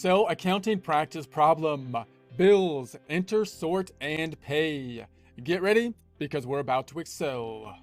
Excel accounting practice problem. Bills, enter, sort, and pay. Get ready, because we're about to excel.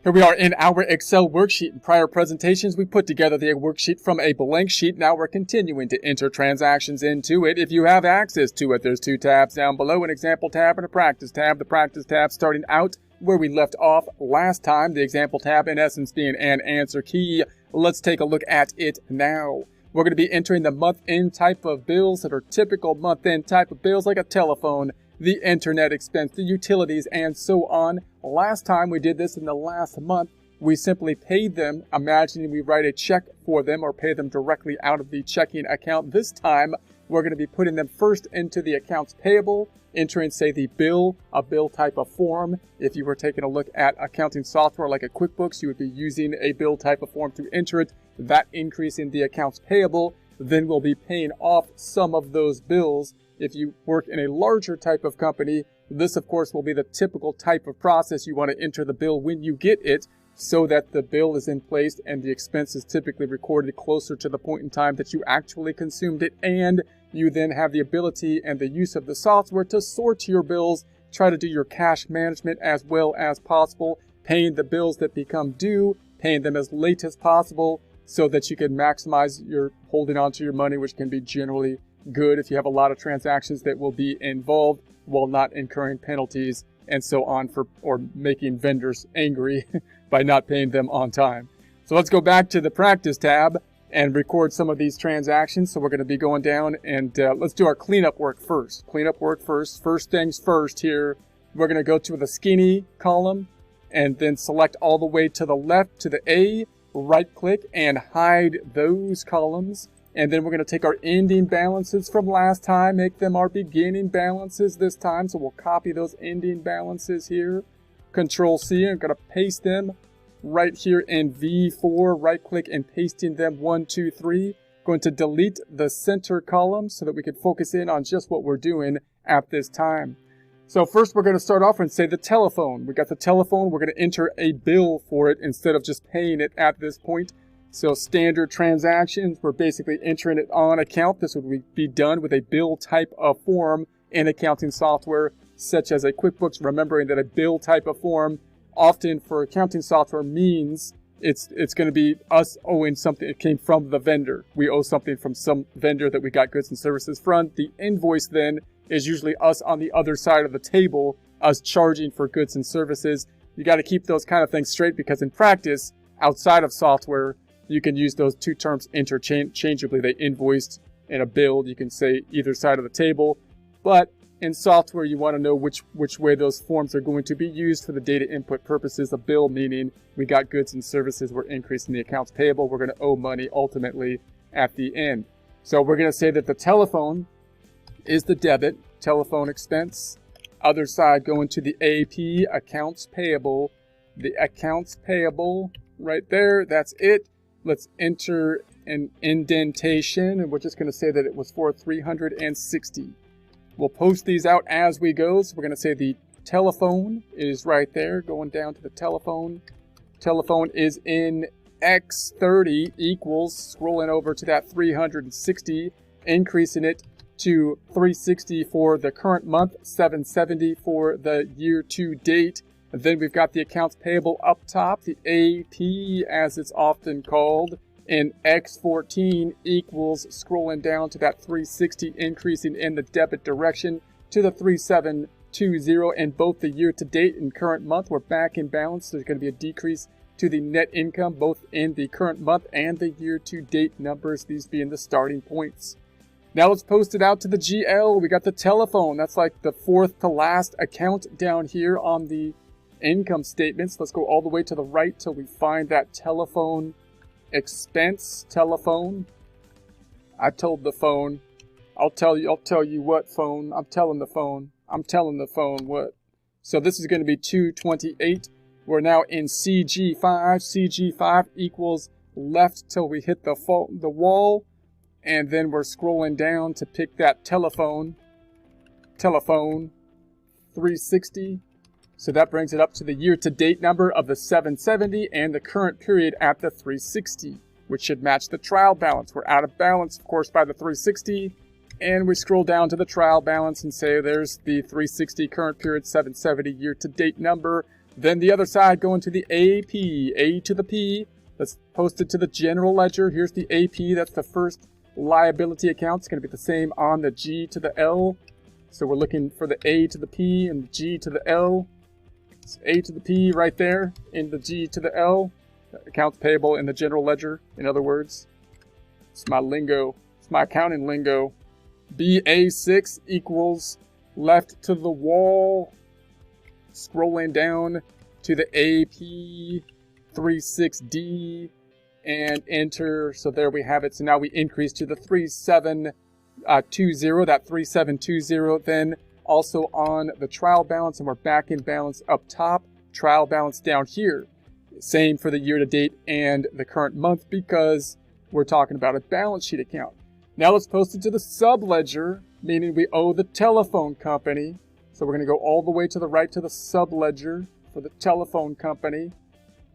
Here we are in our Excel worksheet. In prior presentations, we put together the worksheet from a blank sheet. Now we're continuing to enter transactions into it. If you have access to it, there's two tabs down below, an example tab and a practice tab. The practice tab starting out where we left off last time. The example tab, in essence, being an answer key. Let's take a look at it now. We're going to be entering the month-end type of bills that are typical month-end type of bills, like a telephone, the internet expense, the utilities, and so on. Last time we did this in the last month, we simply paid them, imagining we write a check for them or pay them directly out of the checking account. This time, we're going to be putting them first into the accounts payable, entering, say, the bill, a bill type of form. If you were taking a look at accounting software like a QuickBooks, you would be using a bill type of form to enter it. That increase in the accounts payable, then we'll be paying off some of those bills. If you work in a larger type of company, this of course will be the typical type of process. You want to enter the bill when you get it so that the bill is in place and the expense is typically recorded closer to the point in time that you actually consumed it, and you then have the ability and the use of the software to sort your bills, try to do your cash management as well as possible, paying the bills that become due, paying them as late as possible, so that you can maximize your holding on to your money, which can be generally good if you have a lot of transactions that will be involved while not incurring penalties and so on or making vendors angry by not paying them on time. So let's go back to the practice tab and record some of these transactions. So we're going to be going down and let's do our cleanup work first. Cleanup work first. First things first here. We're going to go to the skinny column and then select all the way to the left to the A. Right click and hide those columns, and then we're going to take our ending balances from last time, make them our beginning balances this time. So we'll copy those ending balances here, Control C. I'm going to paste them right here in V4, right click and pasting them 1, 2, 3. Going to delete the center column so that we can focus in on just what we're doing at this time. So first we're going to start off and say the telephone. We got the telephone. We're going to enter a bill for it instead of just paying it at this point. So standard transactions, we're basically entering it on account. This would be done with a bill type of form in accounting software such as a QuickBooks, remembering that a bill type of form often for accounting software means it's going to be us owing something. It came from the vendor. We owe something from some vendor that we got goods and services from. The invoice then is usually us on the other side of the table, us charging for goods and services. You got to keep those kind of things straight, because in practice, outside of software, you can use those two terms interchangeably. They invoiced and a bill. You can say either side of the table, but in software, you want to know which way those forms are going to be used for the data input purposes. A bill meaning we got goods and services, we're increasing the accounts payable, we're going to owe money ultimately at the end. So we're going to say that the telephone is the debit, telephone expense. Other side going to the AP, accounts payable. The accounts payable right there, that's it. Let's enter an indentation, and we're just going to say that it was for 360. We'll post these out as we go. So we're going to say the telephone is right there, going down to the telephone. Telephone is in X30 equals, scrolling over to that 360, increasing it to 360 for the current month, 770 for the year to date. And then we've got the accounts payable up top, the AP as it's often called, in X14 equals, scrolling down to that 360, increasing in the debit direction to the 3720. And both the year to date and current month, we're back in balance. There's going to be a decrease to the net income both in the current month and the year to date numbers, these being the starting points. Now let's post it out to the GL. We got the telephone. That's like the fourth to last account down here on the income statements. Let's go all the way to the right till we find that telephone expense. Telephone. I told the phone. I'll tell you what phone. I'm telling the phone. I'm telling the phone what. So this is going to be 228. We're now in CG5. CG5 equals left till we hit the wall. And then we're scrolling down to pick that telephone. Telephone 360. So that brings it up to the year-to-date number of the 770 and the current period at the 360. which should match the trial balance. We're out of balance, of course, by the 360. And we scroll down to the trial balance and say there's the 360 current period 770 year-to-date number. Then the other side going to the AP, A to the P. Let's post it to the general ledger. Here's the AP. That's the first liability account. It's going to be the same on the G to the L. So we're looking for the A to the P and the G to the L. It's A to the P right there in the G to the L. Accounts payable in the general ledger, in other words. It's my lingo. It's my accounting lingo. BA6 equals left to the wall. Scrolling down to the AP 36D and enter. So there we have it. So now we increase to the 3720, that 3720 then also on the trial balance, and we're back in balance up top, trial balance down here. Same for the year to date and the current month because we're talking about a balance sheet account. Now let's post it to the subledger, meaning we owe the telephone company. So we're going to go all the way to the right to the subledger for the telephone company.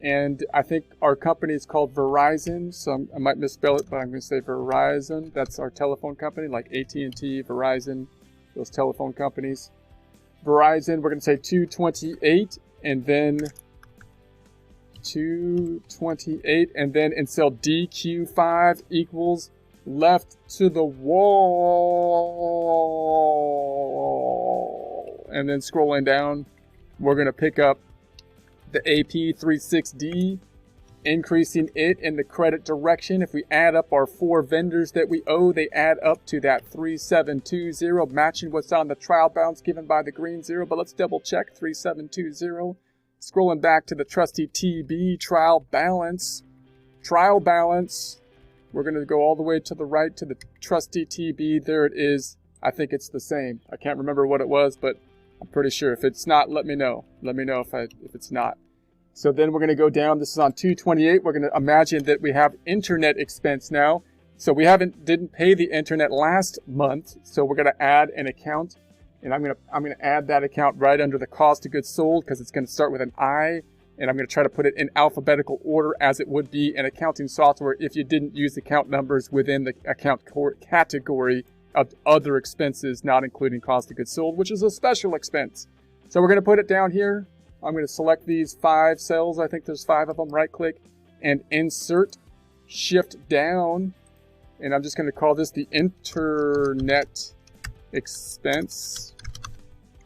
And I think our company is called Verizon, so I might misspell it, but I'm going to say Verizon. That's our telephone company, like AT&T, Verizon, those telephone companies. Verizon, we're going to say 228, and then 228, and then in cell DQ5 equals left to the wall. And then scrolling down, we're going to pick up the AP36D, increasing it in the credit direction. If we add up our 4 vendors that we owe, they add up to that 3720, matching what's on the trial balance given by the green 0. But let's double check 3720. Scrolling back to the trusty TB trial balance. Trial balance. We're going to go all the way to the right to the trusty TB. There it is. I think it's the same. I can't remember what it was, but I'm pretty sure. If it's not, let me know. Let me know if it's not. So then we're going to go down. This is on 228. We're going to imagine that we have internet expense now. So we didn't pay the internet last month. So we're going to add an account, and I'm going to add that account right under the cost of goods sold because it's going to start with an I, and I'm going to try to put it in alphabetical order as it would be in accounting software if you didn't use account numbers within the account category of other expenses, not including cost of goods sold, which is a special expense. So we're going to put it down here. I'm going to select these 5 cells. I think there's 5 of them. Right click and insert, shift down. And I'm just going to call this the internet expense.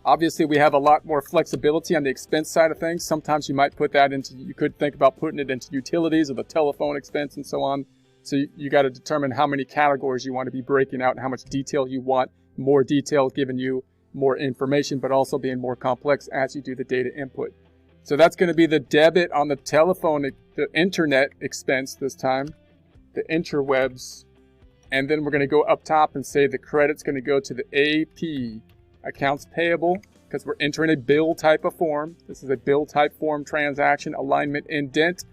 Obviously, we have a lot more flexibility on the expense side of things. Sometimes you might put that into, you could think about putting it into utilities or the telephone expense and so on. So you got to determine how many categories you want to be breaking out and how much detail you want. More detail giving you more information, but also being more complex as you do the data input. So that's going to be the debit on the telephone, the internet expense this time, the interwebs. And then we're going to go up top and say the credit's going to go to the AP, accounts payable, because we're entering a bill type of form. This is a bill type form transaction, alignment indent.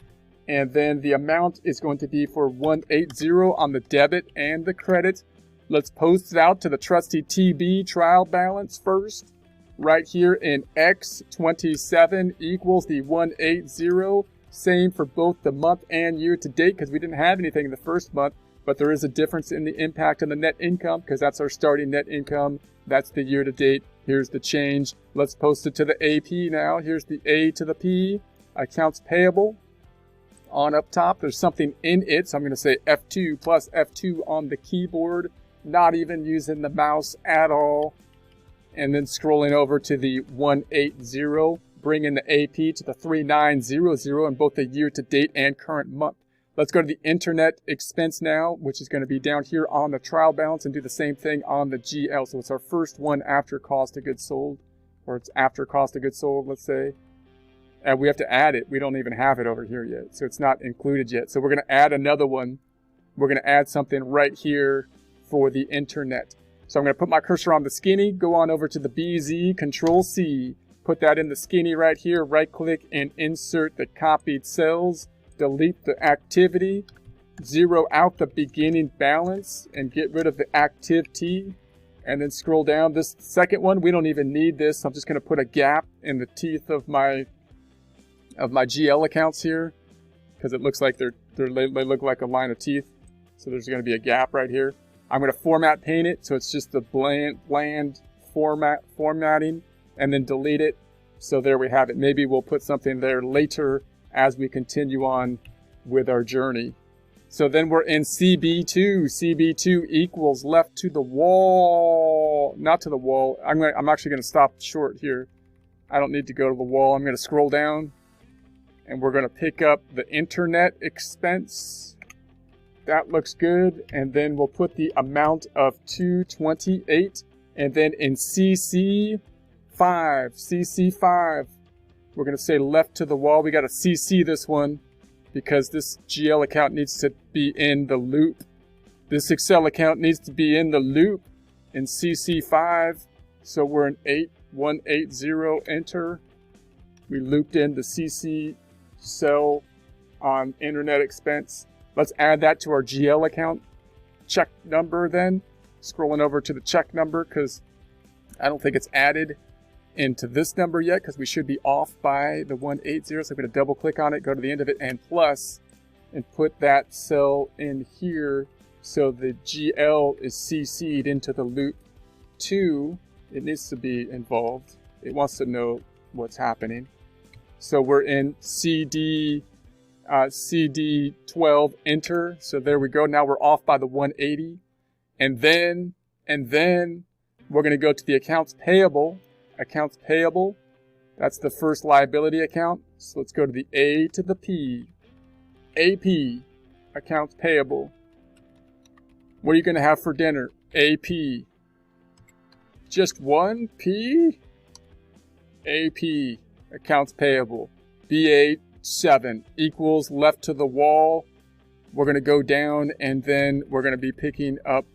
And then the amount is going to be for 180 on the debit and the credit. Let's post it out to the trusty TB trial balance first. Right here in X27 equals the 180. Same for both the month and year to date because we didn't have anything in the first month. But there is a difference in the impact on the net income because that's our starting net income. That's the year to date. Here's the change. Let's post it to the AP now. Here's the A to the P. Accounts payable. On up top, there's something in it. So I'm going to say F2 plus F2 on the keyboard. Not even using the mouse at all. And then scrolling over to the 180. Bringing the AP to the 3900 in both the year to date and current month. Let's go to the internet expense now, which is going to be down here on the trial balance and do the same thing on the GL. So it's our first one after cost of goods sold, or it's after cost of goods sold, let's say. And we have to add it. We don't even have it over here yet. So it's not included yet. So we're going to add another one. We're going to add something right here for the internet. So I'm going to put my cursor on the skinny, go on over to the BZ, Control C, put that in the skinny right here, right click and insert the copied cells. Delete the activity, zero out the beginning balance, and get rid of the active T. And then scroll down. This second one, we don't even need this. I'm just going to put a gap in the teeth of my GL accounts here. because it looks like they look like a line of teeth. So there's going to be a gap right here. I'm going to format paint it so it's just the bland formatting, and then delete it. So there we have it. Maybe we'll put something there later as we continue on with our journey. So then we're in CB2. CB2 equals left to the wall. Not to the wall. I'm actually going to stop short here. I don't need to go to the wall. I'm going to scroll down. And we're going to pick up the internet expense. That looks good. And then we'll put the amount of 228. And then in CC5, we're going to say left to the wall. We got to CC this one, because this GL account needs to be in the loop. This Excel account needs to be in the loop in CC5. So we're in 8180, enter. We looped in the CC cell on internet expense. Let's add that to our GL account check number then. Scrolling over to the check number, because I don't think it's added into this number yet, because we should be off by the 180. So I'm going to double click on it, go to the end of it, and plus, and put that cell in here so the GL is CC'd into the loop 2. It needs to be involved. It wants to know what's happening. So we're in CD12, enter. So there we go. Now we're off by the 180. And then we're going to go to the accounts payable. Accounts payable, that's the first liability account. So let's go to the A to the P. AP, accounts payable. What are you going to have for dinner? AP. Just one P? AP, accounts payable. BA7 equals left to the wall. We're going to go down, and then we're going to be picking up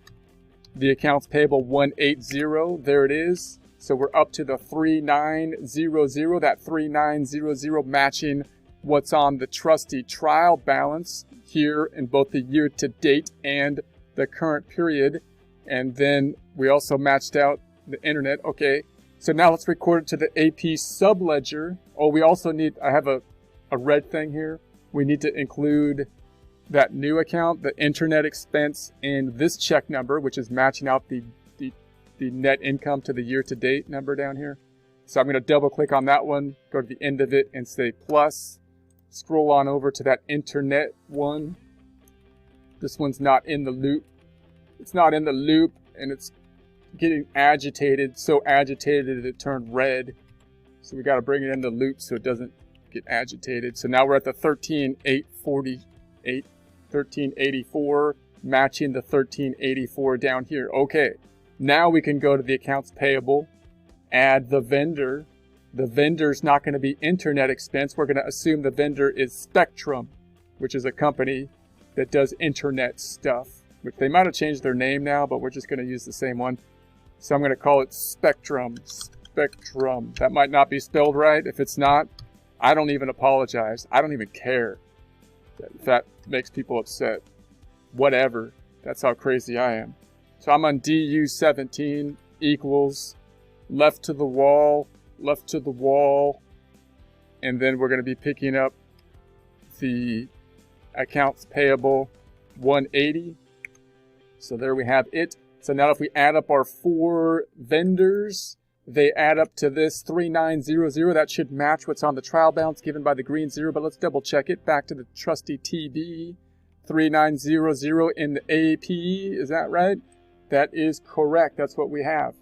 the accounts payable 180. There it is. So we're up to the 3900. That 3900 matching what's on the trusty trial balance here in both the year to date and the current period. And then we also matched out the internet. Okay. So now let's record it to the AP subledger. Oh, we also need, I have a red thing here. We need to include that new account, the internet expense, in this check number, which is matching out the net income to the year-to-date number down here. So I'm going to double-click on that one, go to the end of it, and say plus. Scroll on over to that internet one. This one's not in the loop. It's not in the loop, and it's getting agitated, so agitated that it turned red. So we got to bring it in the loop so it doesn't get agitated. So now we're at the 1384, matching the 1384 down here. Okay. Now we can go to the accounts payable, add the vendor. The vendor's not going to be internet expense. We're going to assume the vendor is Spectrum, which is a company that does internet stuff, which they might have changed their name now, but we're just going to use the same one. So I'm going to call it Spectrum. Spectrum. That might not be spelled right. If it's not, I don't even apologize. I don't even care if that makes people upset. Whatever. That's how crazy I am. So I'm on DU17 equals left to the wall, and then we're going to be picking up the accounts payable 180. So there we have it. So now if we add up our 4 vendors, they add up to this 3900. That should match what's on the trial balance given by the green 0, but let's double check it. Back to the trusty TB. 3900 in the AP, is that right? That is correct. That's what we have.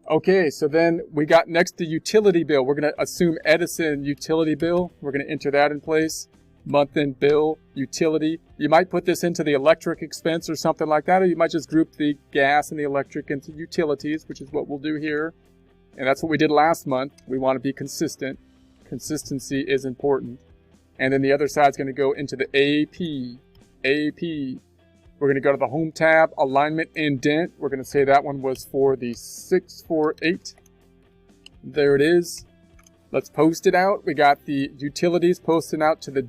Okay, so then we got next the utility bill. We're going to assume Edison utility bill. We're going to enter that in place. Month-end bill, utility. You might put this into the electric expense or something like that, or you might just group the gas and the electric into utilities, which is what we'll do here. And that's what we did last month. We want to be consistent. Consistency is important. And then the other side is going to go into the AP. AP. We're going to go to the Home tab, Alignment Indent. We're going to say that one was for the 648. There it is. Let's post it out. We got the utilities posting out to the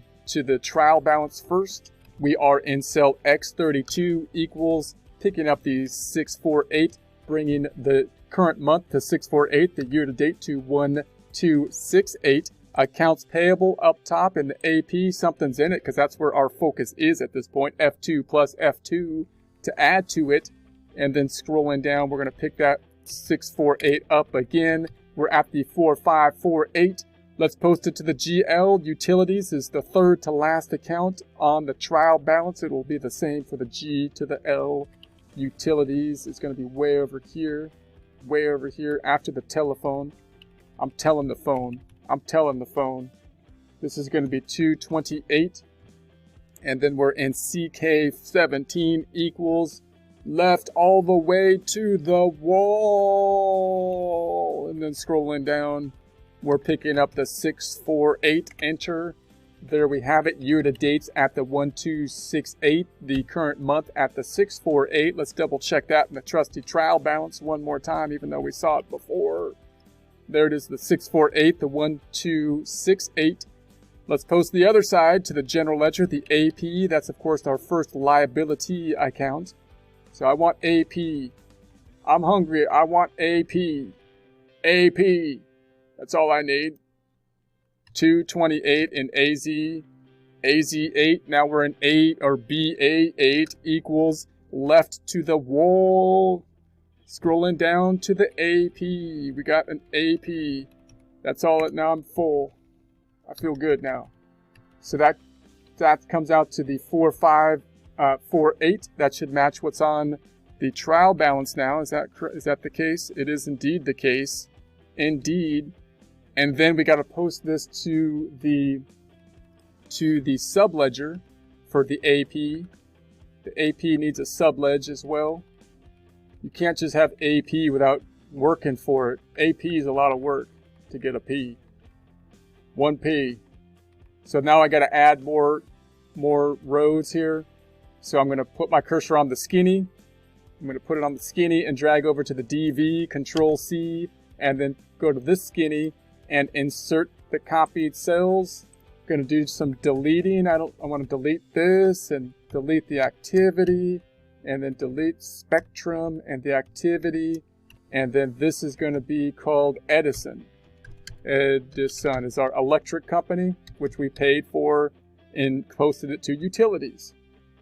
trial balance first. We are in cell X32 equals, picking up the 648, bringing the current month to 648, the year to date to 1268. Accounts payable up top in the AP, something's in it because that's where our focus is at this point. F2 plus F2 to add to it. And then scrolling down, we're going to pick that 648 up again. We're at the 4548. Let's post it to the GL. Utilities is the third to last account on the trial balance. It will be the same for the G to the L. Utilities is going to be way over here after the telephone. I'm telling the phone. This is going to be 228. And then we're in CK17 equals left all the way to the wall. And then scrolling down, we're picking up the 648, enter. There we have it. Year to dates at the 1268. The current month at the 648. Let's double check that in the trusty trial balance one more time, even though we saw it before. There it is, the 648, the 1268. Let's post the other side to the general ledger, the AP. That's, of course, our first liability account. So I want AP. I'm hungry. I want AP. AP. That's all I need. 228 in AZ. AZ8. Now we're in A or BA8 equals left to the wall. Scrolling down to the AP. We got an AP. That's all. Now I'm full. I feel good now. So that comes out to the 4548. That should match what's on the trial balance now. Is that the case? It is indeed the case. Indeed. And then we got to post this to the subledger for the AP. The AP needs a subledge as well. You can't just have AP without working for it. AP is a lot of work to get a P. 1P. So now I got to add more rows here. So I'm going to put my cursor on the skinny. I'm going to put it on the skinny and drag over to the DV, Control C, and then go to this skinny and insert the copied cells. I'm going to do some deleting. I want to delete this and delete the activity, and then delete Spectrum and the activity, and then this is going to be called Edison. Edison is our electric company, which we paid for and posted it to utilities.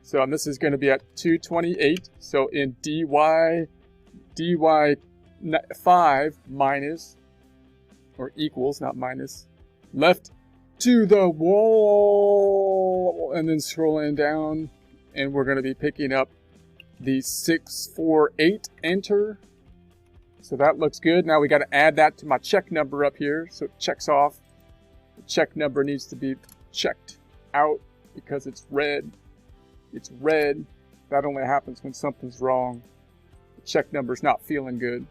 So and this is going to be at 228. So in dy5 minus, or equals, not minus, left to the wall, and then scrolling down, and we're going to be picking up the 648, enter. So that looks good. Now we got to add that to my check number up here, so it checks off. The check number needs to be checked out because it's red. It's red. That only happens when something's wrong. The check number's not feeling good.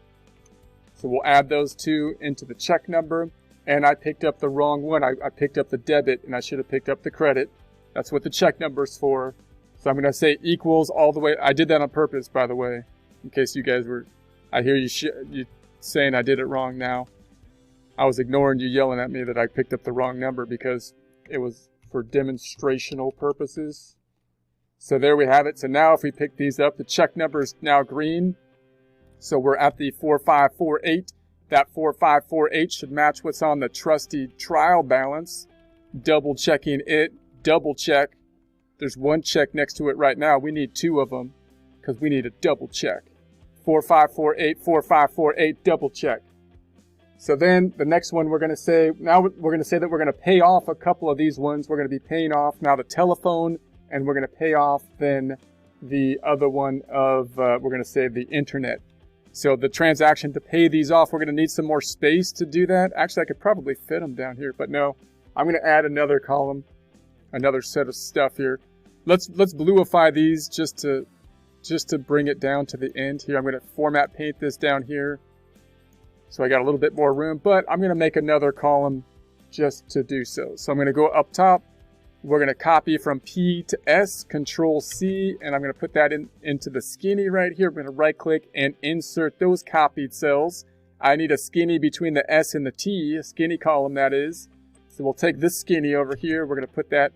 So we'll add those two into the check number. And I picked up the wrong one. I picked up the debit, and I should have picked up the credit. That's what the check number's for. So I'm going to say equals all the way. I did that on purpose, by the way, in case you guys were... I hear you saying I did it wrong now. I was ignoring you yelling at me that I picked up the wrong number because it was for demonstrational purposes. So there we have it. So now if we pick these up, the check number is now green. So we're at the 4548. That 4548 should match what's on the trusty trial balance. Double checking it. Double check. There's one check next to it right now. We need two of them because we need a double check. 4548, 4548, double check. So then the next one we're going to say, now we're going to say that we're going to pay off a couple of these ones. We're going to be paying off now the telephone, and we're going to pay off then the other one of, we're going to say the internet. So the transaction to pay these off, we're going to need some more space to do that. Actually, I could probably fit them down here, but no. I'm going to add another column, another set of stuff here. Let's bluify these just to bring it down to the end here. I'm going to format paint this down here. So I got a little bit more room, but I'm going to make another column just to do so. So I'm going to go up top. We're going to copy from P to S, Control C, and I'm going to put that into the skinny right here. I'm going to right click and insert those copied cells. I need a skinny between the S and the T, a skinny column that is. So we'll take this skinny over here. We're going to put that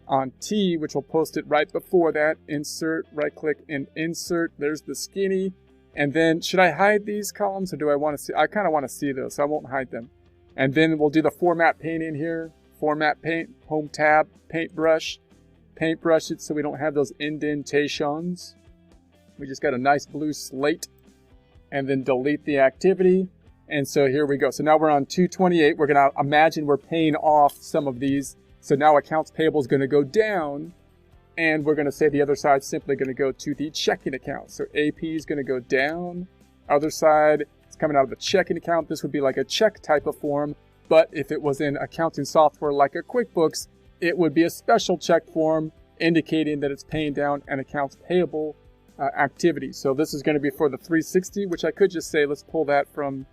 on T, which will post it right before that. Insert, right click and insert. There's the skinny. And then should I hide these columns or do I want to see? I kind of want to see those, so I won't hide them. And then we'll do the format paint in here. Format paint, home tab, paintbrush. Paintbrush it so we don't have those indentations. We just got a nice blue slate. And then delete the activity. And so here we go. So now we're on 228. We're going to imagine we're paying off some of these. So now accounts payable is going to go down. And we're going to say the other side is simply going to go to the checking account. So AP is going to go down. Other side is coming out of the checking account. This would be like a check type of form. But if it was in accounting software like a QuickBooks, it would be a special check form indicating that it's paying down an accounts payable activity. So this is going to be for the 360, which I could just say, let's pull that from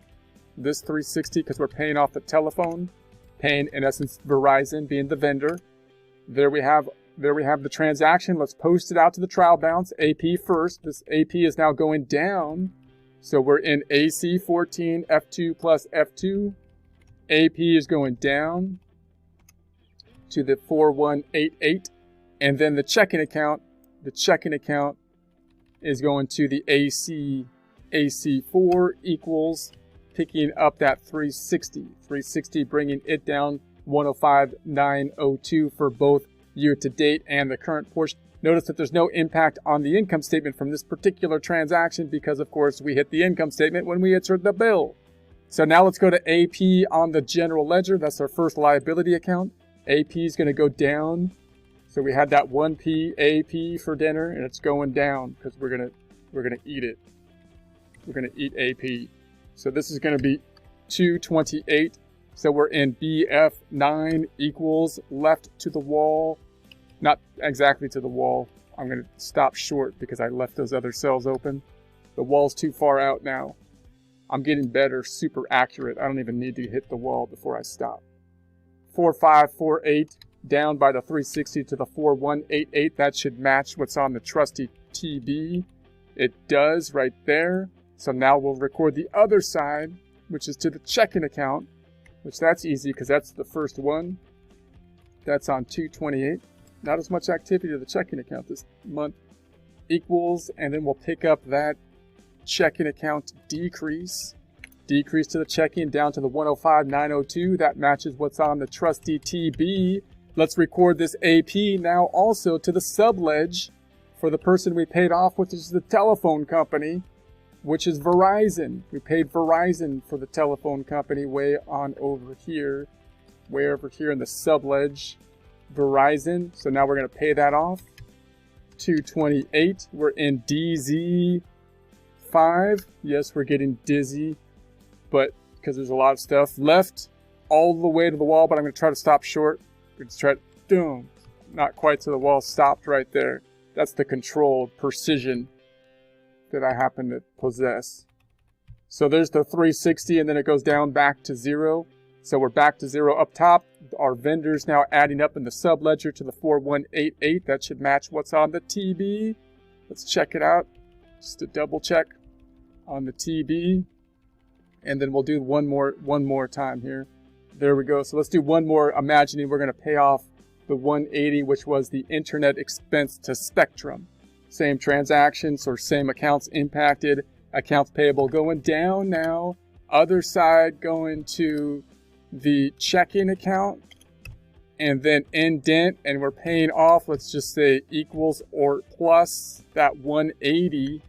this 360 because we're paying off the telephone, paying in essence Verizon being the vendor. There we have the transaction. Let's post it out to the trial balance. AP first. This AP is now going down. So we're in AC14 F2 plus F2. AP is going down to the 4188. And then the checking account is going to the AC4 equals picking up that 360 bringing it down 105,902 for both year to date and the current portion. Notice that there's no impact on the income statement from this particular transaction because of course we hit the income statement when we insert the bill. So now let's go to AP on the general ledger. That's our first liability account. AP is going to go down. So we had that 1P AP for dinner, and it's going down because we're gonna eat it. We're gonna eat AP. So this is gonna be 228. So we're in BF9 equals left to the wall, not exactly to the wall. I'm gonna stop short because I left those other cells open. The wall's too far out now. I'm getting better, super accurate. I don't even need to hit the wall before I stop. 4548. Down by the 360 to the 4188. That should match what's on the trusty TB. It does right there. So now we'll record the other side, which is to the checking account, which that's easy because that's the first one. That's on 228. Not as much activity to the checking account this month. Equals, and then we'll pick up that checking account decrease. Decrease to the checking down to the 105,902. That matches what's on the trusty TB. Let's record this AP now also to the subledge for the person we paid off, which is the telephone company, which is Verizon. We paid Verizon for the telephone company way over here in the subledge, Verizon. So now we're going to pay that off. 228. We're in DZ5. Yes, we're getting dizzy, but because there's a lot of stuff left all the way to the wall, but I'm going to try to stop short. Let's try to, boom, not quite to the wall, stopped right there. That's the controlled precision that I happen to possess. So there's the 360 and then it goes down back to 0. So we're back to 0 up top. Our vendors now adding up in the sub ledger to the 4188. That should match what's on the TB. Let's check it out. Just to double check on the TB. And then we'll do one more time here. There we go. So let's do one more, imagining we're going to pay off the 180, which was the internet expense to Spectrum. Same transactions or same accounts impacted. Accounts payable going down now. Other side going to the checking account. And then indent, and we're paying off, let's just say equals or plus that 180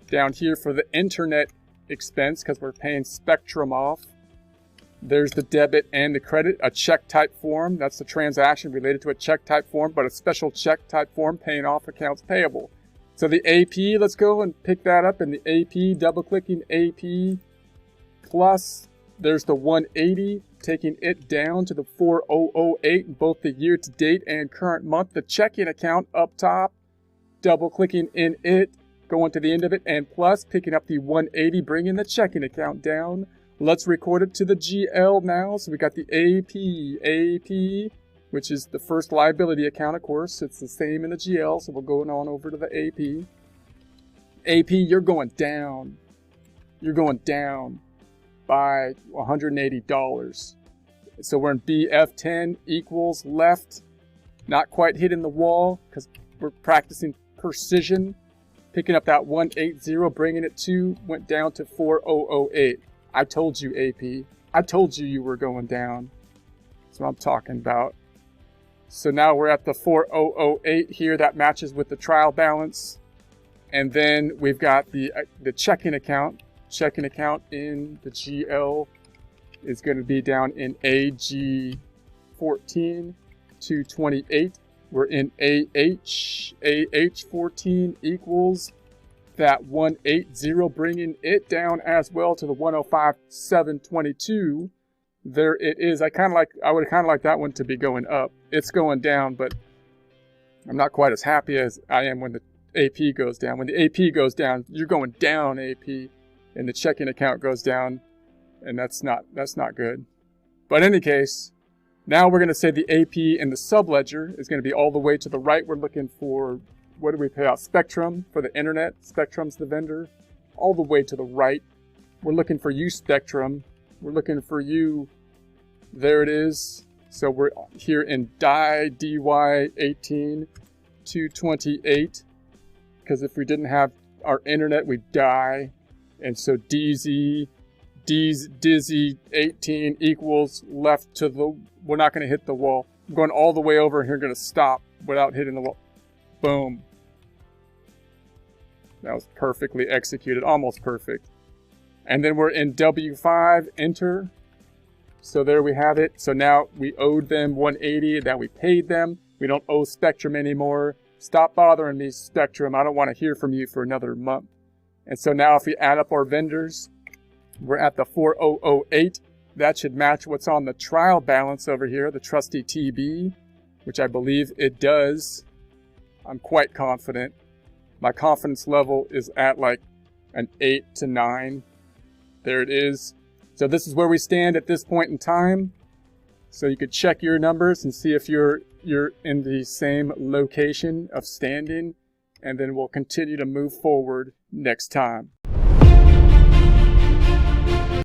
down here for the internet expense because we're paying Spectrum off. There's the debit and the credit, a check type form. That's the transaction related to a check type form, but a special check type form paying off accounts payable. So the AP, let's go and pick that up in the AP, double clicking AP plus. There's the 180, taking it down to the 4008 in both the year to date and current month. The checking account up top, double clicking in it, going to the end of it, and plus picking up the 180, bringing the checking account down. Let's record it to the GL now. So we got the AP, which is the first liability account, of course. It's the same in the GL, so we're going on over to the AP. AP, you're going down. You're going down by $180. So we're in BF10 equals left. Not quite hitting the wall because we're practicing precision. Picking up that 180, bringing it to, went down to 4008. I told you, AP. I told you were going down. That's what I'm talking about. So now we're at the 4008 here. That matches with the trial balance. And then we've got the checking account. Checking account in the GL is going to be down in AG 14 to 28. We're in AH. AH 14 equals that 180, bringing it down as well to the 105,722. There it is. I would kind of like that one to be going up. It's going down, but I'm not quite as happy as I am when the AP goes down. When the AP goes down, you're going down AP, and the checking account goes down, and that's not good. But in any case, now we're going to say the AP in the subledger is going to be all the way to the right. We're looking for, what do we pay out? Spectrum for the internet. Spectrum's the vendor. All the way to the right. We're looking for you, Spectrum. We're looking for you. There it is. So we're here in DY 18 to 28. Because if we didn't have our internet, we'd die. And so Dizzy 18 equals left to the, we're not going to hit the wall. I'm going all the way over here, going to stop without hitting the wall. Boom. That was perfectly executed, almost perfect. And then we're in W5, enter. So there we have it. So now we owed them 180, that we paid them. We don't owe Spectrum anymore. Stop bothering me, Spectrum. I don't want to hear from you for another month. And so now if we add up our vendors, we're at the 4008. That should match what's on the trial balance over here, the trusty TB, which I believe it does. I'm quite confident. My confidence level is at like an 8 to 9. There it is. So this is where we stand at this point in time. So you could check your numbers and see if you're in the same location of standing, and then we'll continue to move forward next time.